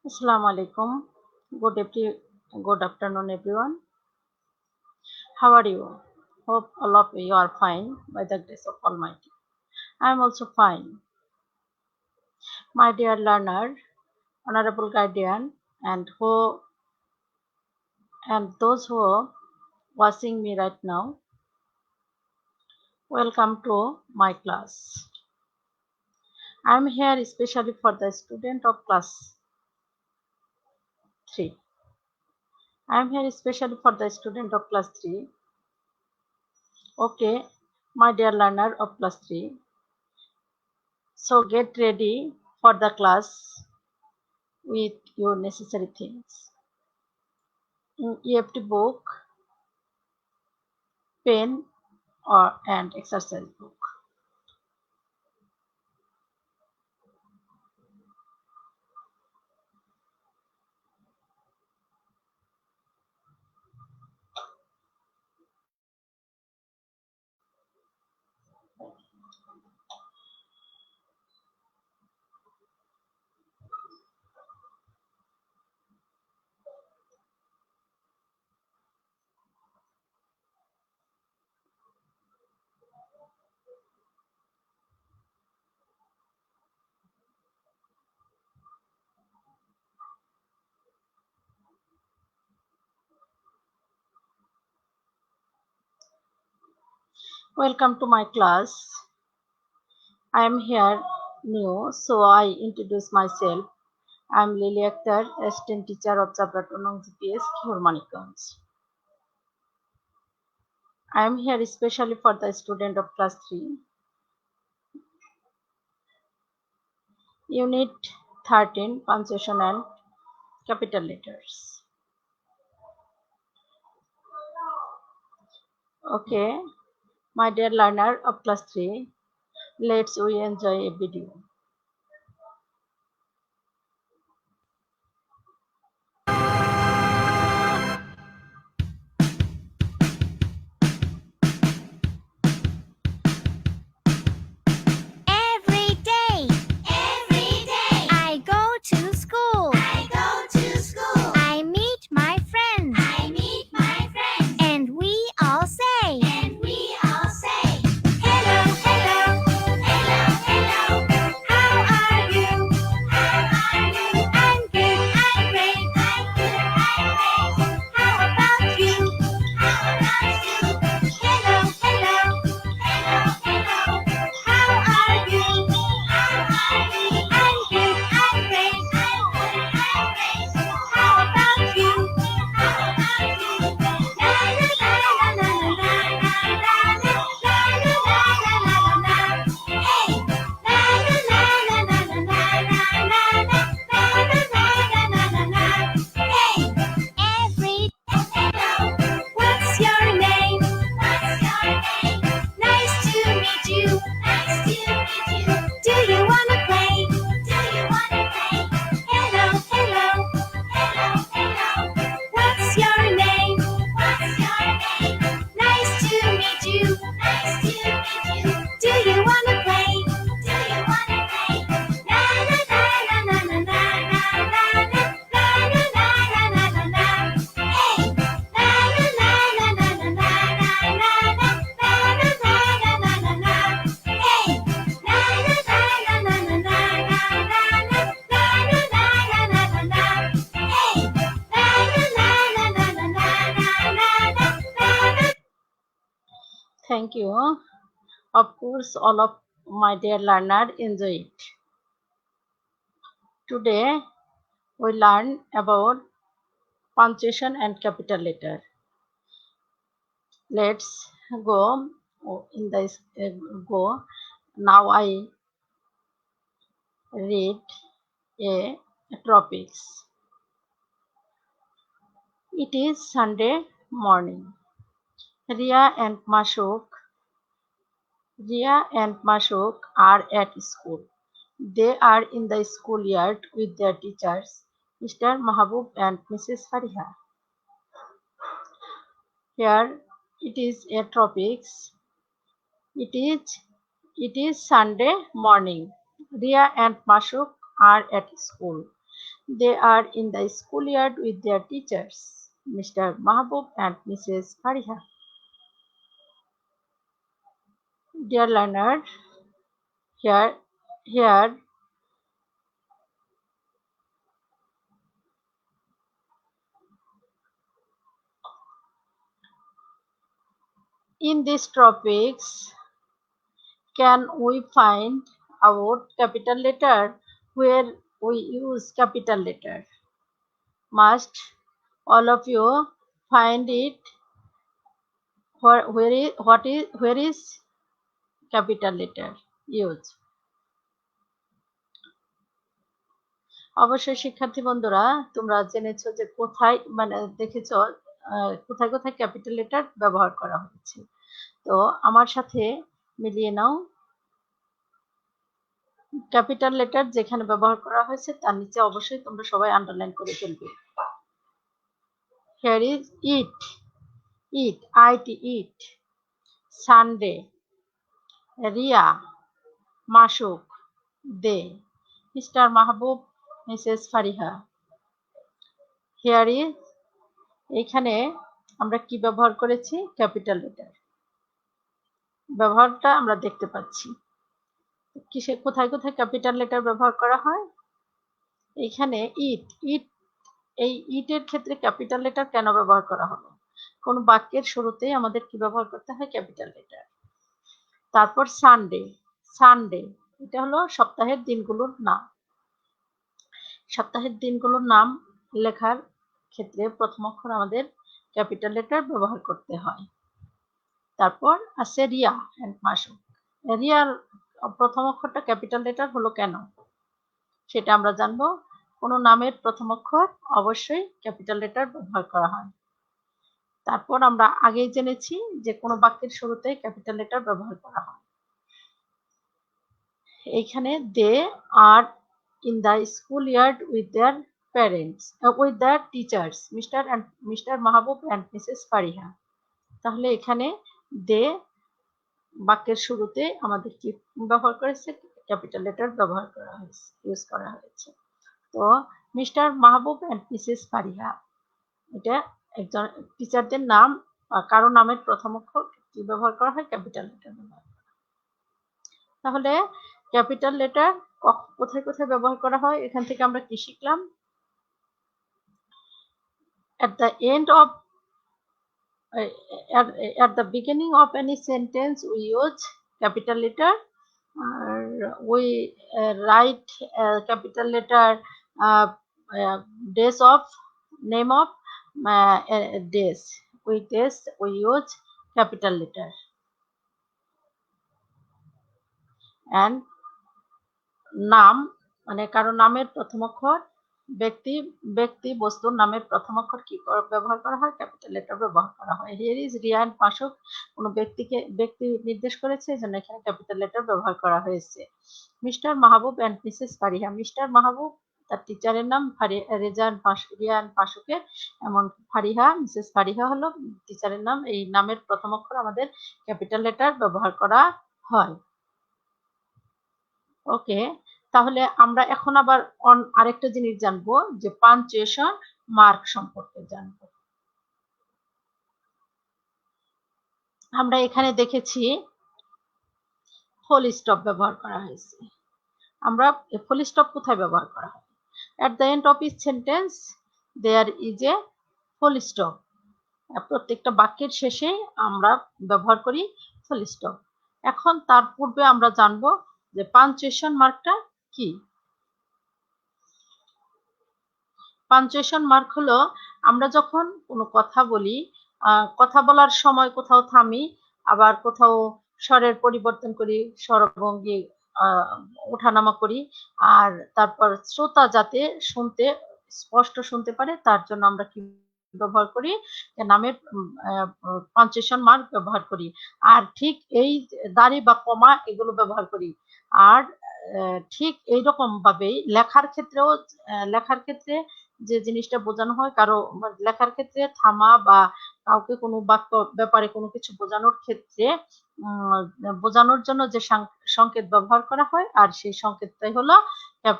Assalamu alaikum. Good afternoon, everyone. How are you? Hope all of you are fine by the grace of Almighty. I am also fine. My dear learner, honorable guardian, and those who are watching me right now, welcome to my class. I am here especially for the student of class 3. I am here especially for the student of class 3. Okay, my dear learner of class 3. So get ready for the class with your necessary things. EFT book, pen or and exercise book. Welcome to my class. I am here new, so I introduce myself. I am Lily Akhtar, assistant teacher of Chabratonong GPS, Khurmanikganj. I am here especially for the student of class 3. Unit 13, punctuation and capital letters. Okay, my dear learner of class 3, let's we enjoy a video. Every day I go to school. I meet my friends. And we all say, hello, hello, how are you? I'm good, I'm great. How about you? Hello, hello, how are you? I'm good, I'm great. How about you? La la la la la la la la la la la la. Hey, la la la la la la la la la. Hey, every what's your name? Nice to meet you. Do you wanna play? Hello, hello. What's your name? Nice to meet you. Do you wanna play? La la la la la la la la la la la. Hey, la la la la la la la la. Hey, la la la la la la la la. Hey, la la la la la la. Thank you. Of course, all of my dear learner enjoy it. Today, we learn about punctuation and capital letter. Let's go in this go. Now I read a topics. It is Sunday morning. Ria and Mashuk are at school. They are in the schoolyard with their teachers, Mr. Mahabub and Mrs. Fariha. Here it is a tropics. It is Sunday morning. Ria and Mashuk are at school. They are in the schoolyard with their teachers, Mr. Mahbub and Mrs. Fariha. Dear learner, here in these topics, can we find out capital letter where we use capital letter? Must all of you find it where is capital letter used? অবশ্যই শিক্ষার্থী বন্ধুরা, তোমরা জেনেছো যে কোথায় মানে দেখেছো কোথায় কোথায় ক্যাপিটাল লেটার ব্যবহার করা হয়েছে। তো আমার সাথে মিলিয়ে নাও। ক্যাপিটাল লেটার যেখানে ব্যবহার করা হয়েছে তার নিচে অবশ্যই তোমরা সবাই আন্ডারলাইন করে ফেলবে। Here is eat, eat, Sunday, Ria, Mashuk, they, Mr. Mahbub, Mrs. Fariha. Here is, এখানে আমরা কি ব্যবহার করেছি? ক্যাপিটাল লেটার ব্যবহারটা আমরা দেখতে পাচ্ছি। কিসে কোথায় কোথায় ক্যাপিটাল লেটার ব্যবহার করা হয়? এখানে ইট, এই ইটের ক্ষেত্রে ক্যাপিটাল লেটার কেন ব্যবহার করা হলো? কোন বাক্যের শুরুতেই আমাদের কি ব্যবহার করতে হয়? Capital letter. তারপর সানডে, এটা হলো সপ্তাহের দিনগুলোর নাম। সপ্তাহের দিনগুলোর নাম লেখার ক্ষেত্রে প্রথম অক্ষর আমাদের ক্যাপিটাল লেটার ব্যবহার করতে হয়। তারপর আছে রিয়া এন্ড মাসুক। রিয়ার প্রথম অক্ষরটা ক্যাপিটাল লেটার হলো কেন? সেটা আমরা জানবো। কোনো নামের প্রথম অক্ষর অবশ্যই ক্যাপিটাল লেটার ব্যবহার করা হয়। তারপর আমরা আগেই জেনেছি যে কোনো বাক্যের শুরুতে ক্যাপিটাল লেটার ব্যবহার করা হয়। এইখানে দে আর in the schoolyard with their parents, with their teachers, Mr. Mahbub and Mrs. Fariha. তাহলে এখানে দে বাক্যের শুরুতে আমাদের কি ব্যবহার করেছে? ক্যাপিটাল লেটার ব্যবহার করা হয়েছে, ইউজ করা হয়েছে। তো mister Mahbub and Mrs Fariha, এটা একজন টিচারদের নাম, কারো নামের প্রথম অক্ষর কি ব্যবহার করা হয়? ক্যাপিটাল লেটার ব্যবহার। তাহলে ক্যাপিটাল লেটার কোথায় কোথায় ব্যবহার করা হয়? এখান থেকে আমরা কি শিখলাম? At the end of at the beginning of any sentence we use capital letter. We write capital letter days of name of days. We use capital letter. And নাম মানে কারো নামের প্রথম অক্ষর, ব্যক্তি বস্তুর নামের প্রথম অক্ষর কি ব্যবহার করা হয়? ক্যাপিটাল লেটার ব্যবহার করা হয়। হিয়ার ইজ রিয়া এন্ড মাসুক, কোনো ব্যক্তি নির্দেশ করেছে, এজন্য এখানে ক্যাপিটাল লেটার ব্যবহার করা হয়েছে। Mister Mahbub and Mrs Fariha, Mister Mahbub তার টিচারের নাম, রিয়া এন্ড মাসুকের, এমন ফারিহা, মিসেস ফারিহা হলো টিচারের নাম। এই নামের প্রথম অক্ষর আমাদের ক্যাপিটাল লেটার ব্যবহার করা হয়। ওকে, তাহলে আমরা এখন আবার আরেকটা জিনিস জানবো, যে পাঞ্চুয়েশন মার্ক সম্পর্কে জানবো। আমরা এখানে দেখেছি ফুল স্টপ ব্যবহার করা হয়েছে। আমরা ফুল স্টপ কোথায় ব্যবহার করা হয়? At the end of each sentence there is a full stop. প্রত্যেকটা বাক্যের শেষে আমরা ব্যবহার করি ফুল স্টপ। এখন তার পূর্বে আমরা জানবো যে পাঞ্চুয়েশন মার্কটা কি। পাঞ্চুয়েশন মার্ক হলো আমরা যখন কোনো কথা বলি, কথা বলার সময় কোথাও থামি, আবার কোথাও স্বরের পরিবর্তন করি, স্বরভঙ্গি ওঠানামা করি, আর তারপর শ্রোতা যাতে শুনতে স্পষ্ট শুনতে পারে তার জন্য আমরা কি ব্যবহার করি? নামের পাঞ্চুয়েশন মার্ক ব্যবহার করি। আর ঠিক এই দাড়ি বা কমা এগুলো ব্যবহার করি। আর ঠিক এইরকম ভাবেই লেখার ক্ষেত্রে যে জিনিসটা বোঝানো হয়, কারো লেখার ক্ষেত্রে থামা বা কাউকে কোনো বাক্য ব্যাপারে কোনো কিছু বোঝানোর ক্ষেত্রে বোঝানোর জন্য যে সংকেত ব্যবহার করা হয়, আর সেই সংকেতটাই হলো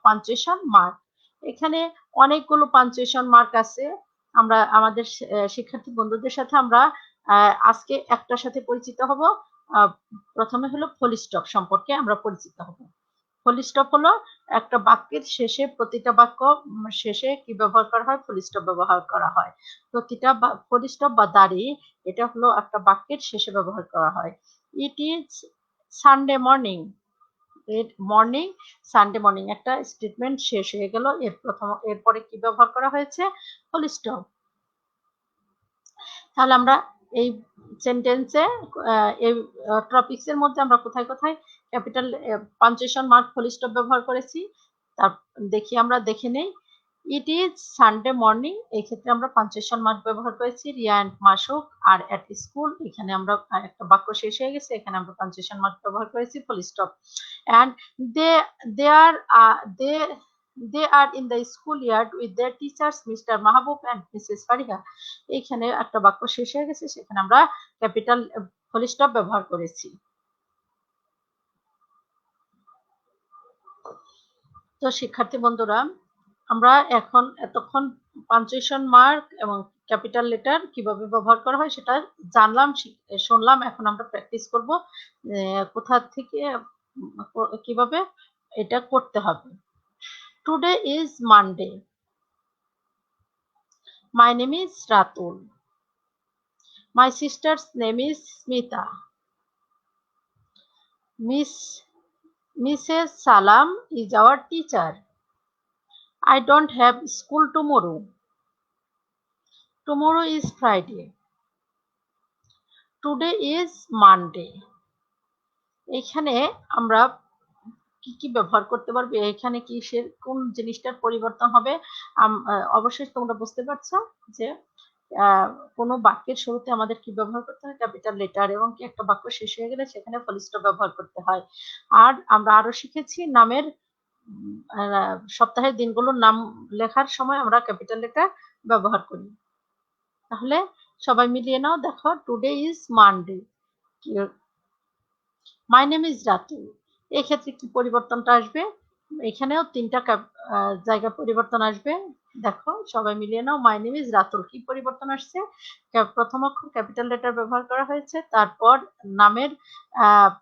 পাঞ্চুয়েশন মার্ক। এখানে অনেকগুলো পাঞ্চুয়েশন মার্ক আছে। আমরা আমাদের শিক্ষার্থী বন্ধুদের সাথে আমরা আজকে একটার সাথে পরিচিত হব। প্রথমে হলো ফুল স্টপ সম্পর্কে আমরা পরিচিত হব। ফুল স্টপ হলো একটা বাক্যের শেষে, প্রতিটা বাক্য শেষে কি ব্যবহার করা হয়? ফুল স্টপ ব্যবহার করা হয়। প্রতিটা ফুল স্টপ বা দাড়ি এটা হলো একটা বাক্যের শেষে ব্যবহার করা হয়। It is Sunday morning. Morning, Sunday morning একটা স্টেটমেন্ট শেষ হয়ে গেল, এরপরে কি ব্যবহার করা হয়েছে? Full stop. তাহলে আমরা এই সেন্টেন্সে এই টপিকসের মধ্যে আমরা কোথায় কোথায় capital punctuation mark full stop ব্যবহার করেছি তার আমরা দেখে নেই। ইট ইজ সানডে মর্নিং, এই ক্ষেত্রে আমরা পাঞ্চুয়েশন মার্ক ব্যবহার করেছি। Riya and Masuk are at school, এখানে আমরা একটা বাক্য শেষ হয়ে গেছে, এখানে আমরা পাঞ্চুয়েশন মার্ক ব্যবহার করেছি full stop. And they they are they they are in the schoolyard with their teachers Mr. Mahabub and Mrs. Fariha. এইখানে একটা বাক্য শেষ হয়ে গেছে, সেখানে আমরা ক্যাপিটাল ফুল স্টপ ব্যবহার করেছি। তো শিক্ষার্থী বন্ধুরা, আমরা এতক্ষণ পাঞ্চুয়েশন মার্ক এবং ক্যাপিটাল লেটার কিভাবে ব্যবহার করা হয় সেটা জানলাম, শুনলাম। এখন আমরা প্র্যাকটিস করব কোথা থেকে কিভাবে এটা করতে হবে। Today is Monday. My name is Ratul. My sister's name is Smita. Mrs. Salam is our teacher. I don't have school tomorrow. Tomorrow is Friday. Today is Monday. এখানে আমরা কি কি ব্যবহার করতে পারবে? এখানে কিসের কোন জিনিসটার পরিবর্তন হবে? অবশ্যই তোমরা বুঝতে পারছো যে কোনো বাক্যের শুরুতে আমাদের কি ব্যবহার করতে হয়? ক্যাপিটাল লেটার, এবং কি একটা বাক্য শেষ হয়ে গেলে সেখানে ফুল স্টপ ব্যবহার করতে হয়। আর আমরা আরো শিখেছি নামের সপ্তাহের দিনগুলোর নাম লেখার সময় আমরা ক্যাপিটাল লেটার ব্যবহার করি। তাহলে সবাই মিলিয়ে নাও, দেখো today is Monday. My name is Ratul, এই ক্ষেত্রে কি পরিবর্তনটা আসবে? এখানেও তিনটা জায়গা পরিবর্তন আসবে। দেখো সবাই মিলিয়ে নাও, মাই নেম ইজ রাতুল, কি পরিবর্তন আসছে? প্রথম অক্ষর ক্যাপিটাল লেটার ব্যবহার করা হয়েছে, তারপর নামের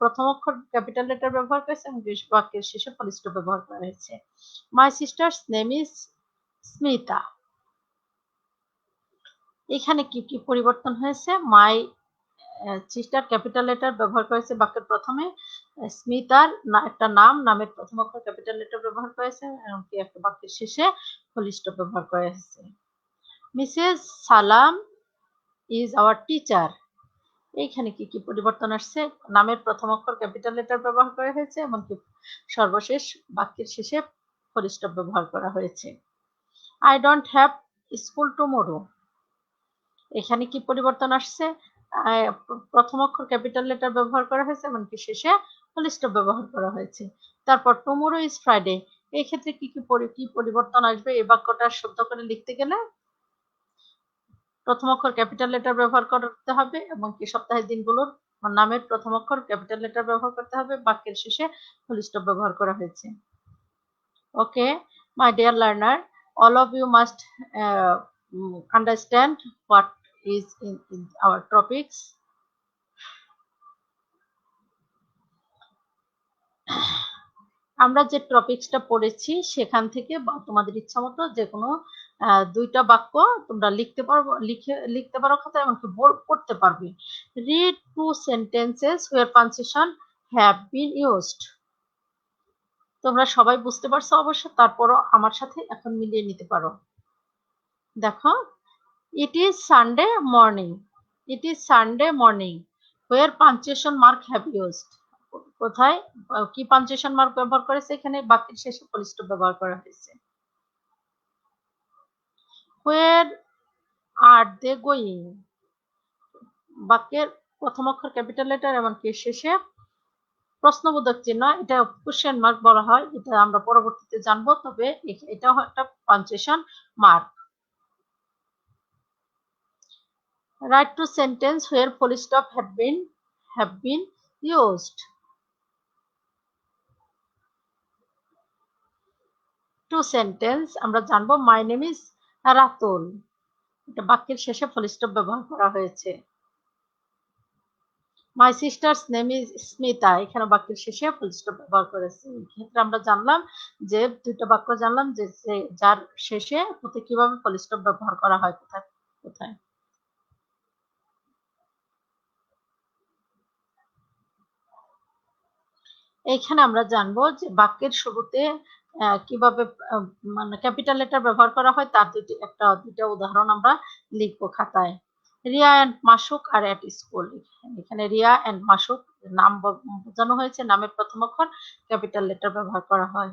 প্রথম অক্ষর ক্যাপিটাল লেটার ব্যবহার করেছে এবং বাক্যের শেষে ফুল স্টপ ব্যবহার করা হয়েছে। My sisters name is Smita, এখানে কি কি পরিবর্তন হয়েছে? মাই সিস্টার ক্যাপিটাল লেটার ব্যবহার করেছে বাক্যের প্রথমে, স্মিতার একটা নাম, নামের প্রথম অক্ষর ক্যাপিটাল লেটার ব্যবহার করেছে, এমনকি একটা বাক্যের শেষে ফুল স্টপ ব্যবহার করেছে। মিসেস সালাম ইজ আওয়ার টিচার, এইখানে কি কি পরিবর্তন আসছে? নামের প্রথম অক্ষর ক্যাপিটাল লেটার ব্যবহার করা হয়েছে, এমনকি সর্বশেষ বাক্যের শেষে ফুল স্টপ ব্যবহার করা হয়েছে। I don't have school tomorrow, এখানে কি পরিবর্তন আসছে? প্রথম অক্ষর ক্যাপিটাল লেটার ব্যবহার করা হয়েছে, এমনকি শেষে ফুল স্টপ ব্যবহার করা হয়েছে। তারপর টুমরো ইজ ফ্রাইডে, এই ক্ষেত্রে কি কি পরিবর্তন আসবে? এই বাক্যটা শুদ্ধ করে লিখতে গেলে প্রথম অক্ষর ক্যাপিটাল লেটার ব্যবহার করতে হবে, এবং কি সপ্তাহের দিনগুলোর নামের প্রথম অক্ষর ক্যাপিটাল লেটার ব্যবহার করতে হবে, বাক্যের শেষে ফুল স্টপ ব্যবহার করা হয়েছে। ওকে my dear learner, all of you must understand what is in our topics. আমরা যে টপিকসটা পড়েছি সেখান থেকে তোমাদের ইচ্ছা মতো যে কোনো দুইটা বাক্য তোমরা লিখতে পারো খাতায়, এমনকি পড়তে পারবে। Read 2 sentences where punctuation have been used. তোমরা সবাই বুঝতে পারছো অবশ্য, তারপরও আমার সাথে এখন মিলিয়ে নিতে পারো। দেখো, it is Sunday morning. It is Sunday morning where punctuation mark have used. কোথায় কি পাঞ্চুয়েশন মার্ক ব্যবহার করেছে? এখানে বাক্যের শেষে ফুল স্টপ ব্যবহার করা হয়েছে। Where are they going? বাক্যের প্রথম অক্ষর ক্যাপিটাল লেটার, এমনকি শেষে প্রশ্নবোধক চিহ্ন, এটা কোশ্চেন মার্ক বলা হয়, এটা আমরা পরবর্তীতে জানবো, তবে এটাও একটা punctuation mark. Write 2 sentences where full stop have been used. Two sentence আমরা জানবো মাই নেম ইজ রাতুল, এটা বাক্যের শেষে ফুল স্টপ ব্যবহার করা হয়েছে। My sisters name is Smita, এখানে বাক্যের শেষে ফুল স্টপ ব্যবহার করেছে। এক্ষেত্রে আমরা জানলাম যে দুইটা বাক্য জানলাম যে যার শেষে কিভাবে ফুল স্টপ ব্যবহার করা হয় কোথায় কোথায়। এইখানে আমরা জানবো যে বাক্যের শুরুতে কিভাবে মানে ক্যাপিটাল লেটার ব্যবহার করা হয় তার দুইটা উদাহরণ আমরা লিখবো খাতায়। Riya and Masuk are at school, এখানে রিয়া অ্যান্ড মাসুক নাম বোঝানো হয়েছে, নামের প্রথম অক্ষর ক্যাপিটাল লেটার ব্যবহার করা হয়।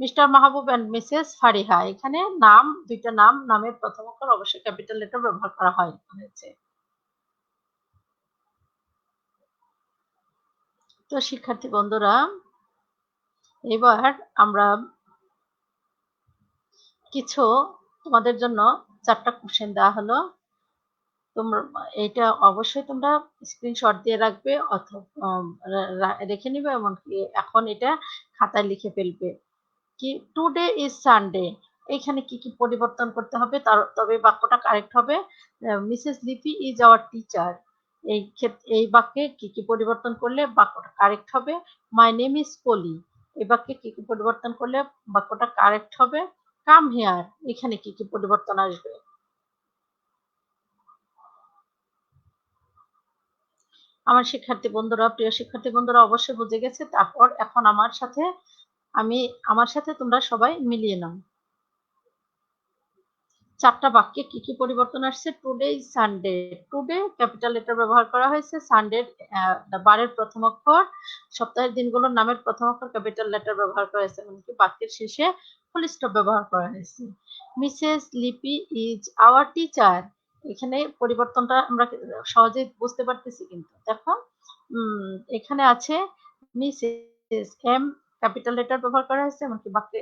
Mister Mahbub and Mrs Fariha, এখানে নাম দুইটা নামের প্রথম অক্ষর অবশ্যই ক্যাপিটাল লেটার ব্যবহার করা হয়েছে। তো শিক্ষার্থী বন্ধুরা, এবার আমরা কিছু তোমাদের জন্য 4টা কোশ্চেন দেওয়া হলো, তোমরা এটা অবশ্যই তোমরা স্ক্রিনশট দিয়ে রাখবে অথবা রেখে নিবে, এমনকি এখন এটা খাতায় লিখে ফেলবে। কি টুডে ইজ সানডে, এখানে কি কি পরিবর্তন করতে হবে তবে বাক্যটা কারেক্ট হবে। মিসেস লিপি ইজ আওয়ার টিচার, এই বাক্যে কি কি পরিবর্তন করলে বাক্যটা কারেক্ট হবে। মাই নেম ইজ পলি, এই বাক্যে কি কি পরিবর্তন করলে বাক্যটা কারেক্ট হবে। কাম হেয়ার, এখানে কি কি পরিবর্তন আসবে। আমার শিক্ষার্থী বন্ধুরা, প্রিয় শিক্ষার্থী বন্ধুরা অবশ্যই বুঝে গেছে। তারপর এখন আমার সাথে তোমরা সবাই মিলিয়ে নাও। 4টা বাক্যে কি কি পরিবর্তন আসছে। Today is Sunday, today capital letter ব্যবহার করা হয়েছে। সানডে বারের প্রথম অক্ষর, সপ্তাহের দিনগুলোর নামের প্রথম অক্ষর ক্যাপিটাল লেটার ব্যবহার করা হয়েছে, এমনকি বাক্যের শেষে ফুল স্টপ ব্যবহার করা হয়েছে। মিসেস লিপি ইজ আওয়ার টিচার, এখানে পরিবর্তনটা আমরা সহজেই বুঝতে পারতেছি। কিন্তু দেখো এখানে আছে মিসেস এম ক্যাপিটাল লেটার ব্যবহার করা হয়েছে, এমনকি বাক্যে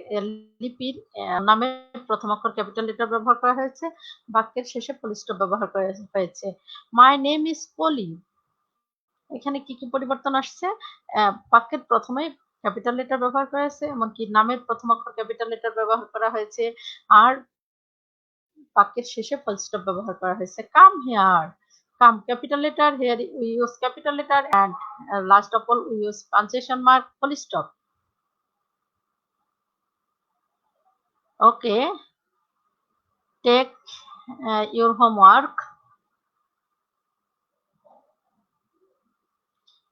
লিপির নামের প্রথম অক্ষর ক্যাপিটাল লেটার ব্যবহার করা হয়েছে, বাক্যের শেষে ফুল স্টপ ব্যবহার করা হয়েছে। মাই নেম ইজ পলি, এখানে কি কি পরিবর্তন আসছে। বাক্যের প্রথমেই ক্যাপিটাল লেটার ব্যবহার করা হয়েছে, এমনকি নামের প্রথম অক্ষর ক্যাপিটাল লেটার ব্যবহার করা হয়েছে, আর বাক্যের শেষে ফুল স্টপ ব্যবহার করা হয়েছে। Come here, come capital letter, here we use capital letter, and last of all we use punctuation mark, full stop. Okay, take your homework.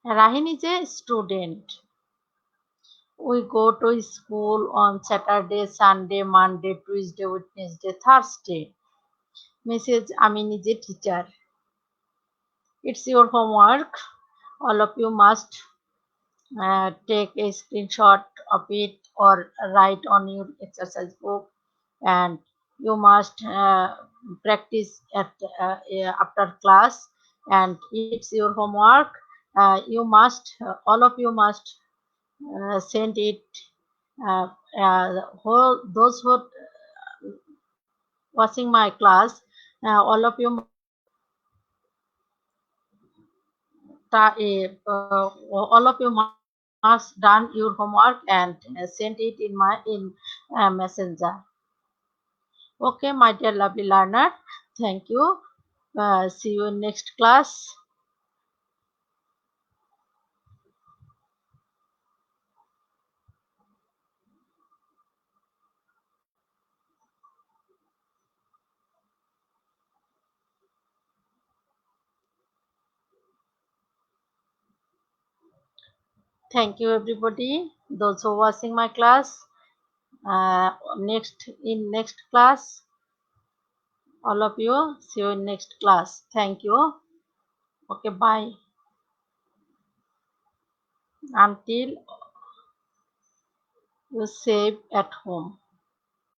Rahin is a student. We go to school on Saturday, Sunday, Monday, Tuesday, Wednesday, Thursday. Mrs. Amin is a teacher. It's your homework. All of you must take a screenshot of it or write on your exercise book, and you must practice at after class. And it's your homework. You must all of you must send it. Those who watching my class, all of you all of you must done your homework and send it in messenger. Okay, my dear lovely learner, thank you. See you in next class. Thank you everybody, those who are watching my class. Next class, all of you, see you in next class. Thank you. Okay, bye. Until you safe at home.